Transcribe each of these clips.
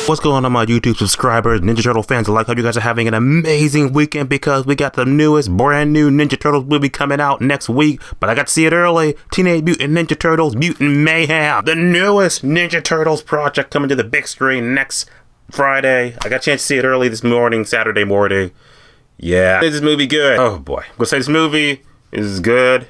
What's going on, my YouTube subscribers, Ninja Turtle fans alike? Hope you guys are having an amazing weekend because we got the newest brand new Ninja Turtles movie coming out next week, but I got to see it early. Teenage Mutant Ninja Turtles, Mutant Mayhem, the newest Ninja Turtles project coming to the big screen next Friday. I got a chance to see it early this morning, Saturday morning. Yeah, is this movie good? Oh boy, I'm gonna say this movie is good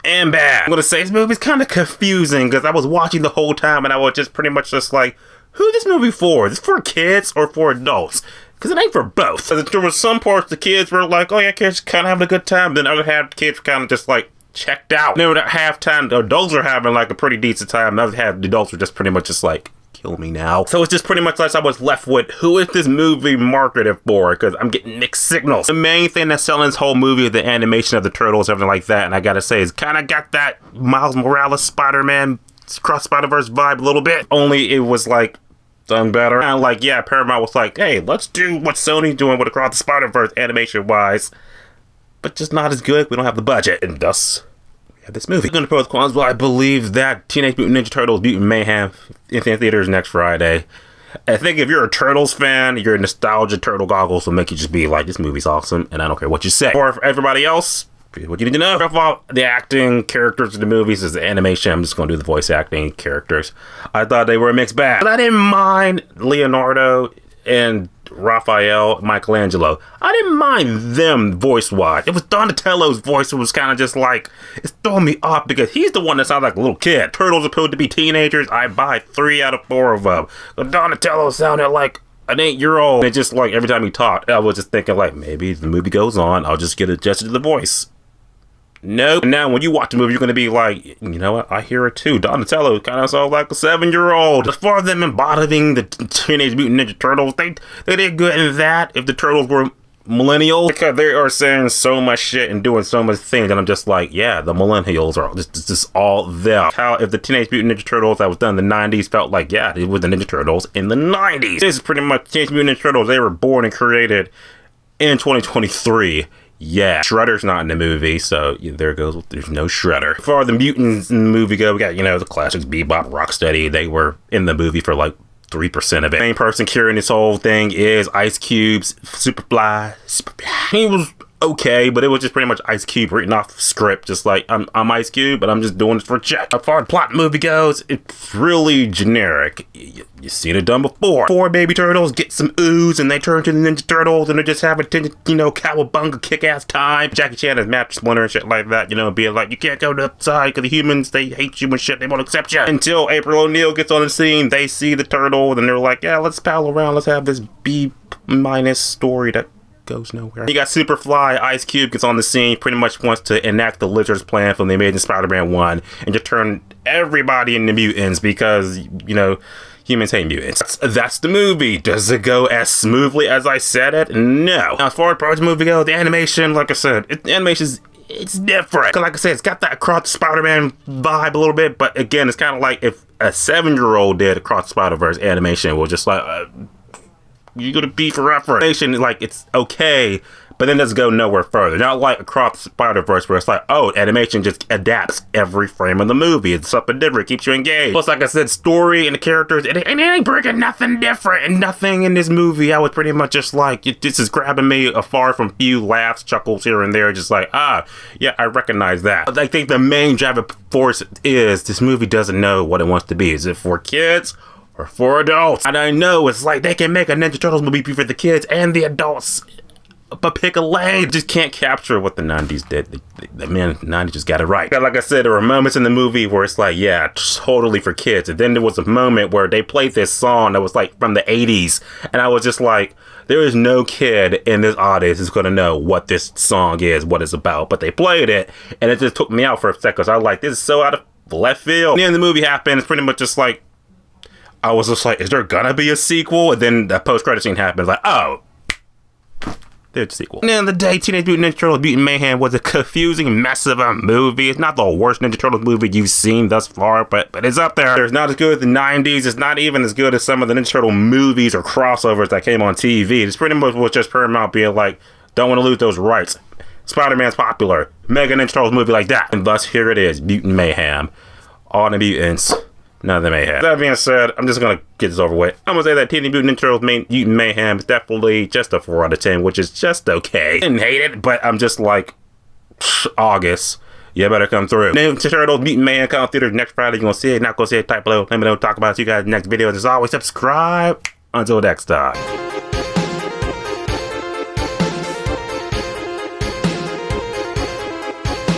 and bad. I'm gonna say this movie's kind of confusing because I was watching the whole time and I was just pretty much just like, who is this movie for? Is this for kids or for adults? Because it ain't for both. There was some parts the kids were like, oh yeah, kids kind of having a good time. Then other half kids were kind of just like checked out. Then at halftime, the adults were having like a pretty decent time. The other half, the adults were just pretty much just like, kill me now. So it's just pretty much like I was left with, who is this movie marketed for? Because I'm getting mixed signals. The main thing that's selling this whole movie is the animation of the turtles, everything like that. And I gotta say, it's kind of got that Miles Morales Spider-Man Cross Spider-Verse vibe a little bit. Only it was like done better. And like, yeah, Paramount was like, hey, let's do what Sony's doing with Across the Spider-Verse animation-wise, but just not as good. We don't have the budget. And thus, we have this movie. I'm going to pros and cons, but I believe that Teenage Mutant Ninja Turtles, Mutant Mayhem, in theaters next Friday. I think if you're a Turtles fan, your nostalgia turtle goggles will make you just be like, this movie's awesome, and I don't care what you say. Or for everybody else, what you need to know. First of all, the acting, characters in the movies is the animation. I'm just going to do the voice acting characters. I thought they were a mixed bag. But I didn't mind Leonardo and Raphael, Michelangelo. I didn't mind them voice-wise. It was Donatello's voice that was kind of just like, it's throwing me off because he's the one that sounds like a little kid. Turtles are supposed to be teenagers. I buy 3 out of 4 of them. But Donatello sounded like an 8-year-old. And just like every time he talked, I was just thinking like, maybe the movie goes on, I'll just get adjusted to the voice. Nope. Now, when you watch the movie, you're going to be like, you know what? I hear it too. Donatello kind of sounds like a 7-year-old. As far as them embodying the Teenage Mutant Ninja Turtles, they did good in that. If the Turtles were millennials, because they are saying so much shit and doing so much things, and I'm just like, yeah, the millennials are just all them. How if the Teenage Mutant Ninja Turtles that was done in the 90s felt like, yeah, it was the Ninja Turtles in the 90s. This is pretty much Teenage Mutant Ninja Turtles. They were born and created in 2023. Yeah, Shredder's not in the movie, so there goes, there's no Shredder. For the mutants in the movie go, we got, you know, the classics, Bebop, Rocksteady. They were in the movie for like 3% of it. The main person carrying this whole thing is Ice Cube's Superfly. He was okay, but it was just pretty much Ice Cube written off the script, just like, I'm Ice Cube, but I'm just doing this for a check. As far as plot movie goes, it's really generic. You seen it done before. 4 baby turtles get some ooze, and they turn to the Ninja Turtles, and they're just having, you know, cowabunga kick-ass time. Jackie Chan has mattress splinter and shit like that, you know, being like, you can't go to the side, because the humans, they hate you and shit, they won't accept you. Until April O'Neil gets on the scene, they see the turtle, and they're like, yeah, let's pal around, let's have this B- story that goes nowhere. You got Superfly. Ice Cube gets on the scene, pretty much wants to enact the Lizard's plan from the Amazing Spider-Man 1 and to turn everybody into mutants because, you know, humans hate mutants. That's the movie. Does it go as smoothly as I said it? No. Now, as far as parts of the movie go, the animation, like I said, the animation's it's different. Like I said, it's got that Across the Spider-Man vibe a little bit, but again, it's kind of like if a 7-year-old did Across the Spider-Verse animation, it was just like, you're gonna be for reference. Like, it's okay, but then doesn't go nowhere further. Not like Across the Spider-Verse where it's like, oh, animation just adapts every frame of the movie. It's something different, keeps you engaged. Plus, like I said, story and the characters, it ain't bringing nothing different. And nothing in this movie, I was pretty much just like, this is grabbing me afar from few laughs, chuckles here and there, just like, yeah, I recognize that. I think the main driving force is this movie doesn't know what it wants to be. Is it for kids or for adults? And I know it's like they can make a Ninja Turtles movie for the kids and the adults, but pick a lane. Just can't capture what the 90s did. The 90s just got it right. Like I said, there were moments in the movie where it's like, yeah, totally for kids. And then there was a moment where they played this song that was like from the 80s. And I was just like, there is no kid in this audience who's going to know what this song is, what it's about. But they played it, and it just took me out for a second. Because I was like, this is so out of left field. And then the movie happened. It's pretty much just like, I was just like, is there gonna be a sequel? And then the post-credit scene happened. Like, oh, there's a sequel. And then the day, Teenage Mutant Ninja Turtles Mutant Mayhem was a confusing mess of a movie. It's not the worst Ninja Turtles movie you've seen thus far, but it's up there. It's not as good as the 90s. It's not even as good as some of the Ninja Turtle movies or crossovers that came on TV. It's pretty much was just Paramount being like, don't want to lose those rights. Spider-Man's popular. Mega Ninja Turtles movie like that. And thus, here it is, Mutant Mayhem. All the mutants none of them may have. That being said, I'm just gonna get this over with. I'm gonna say that Teenage Mutant Ninja Turtles Mutant Mayhem is definitely just a 4 out of 10, which is just okay. Didn't hate it, but I'm just like, August. You better come through. Ninja Turtles Mutant Mayhem come theater next Friday. You gonna see it? Not gonna see it? Type below. Let me know. Talk about it. See you guys in the next video. As always, subscribe. Until next time.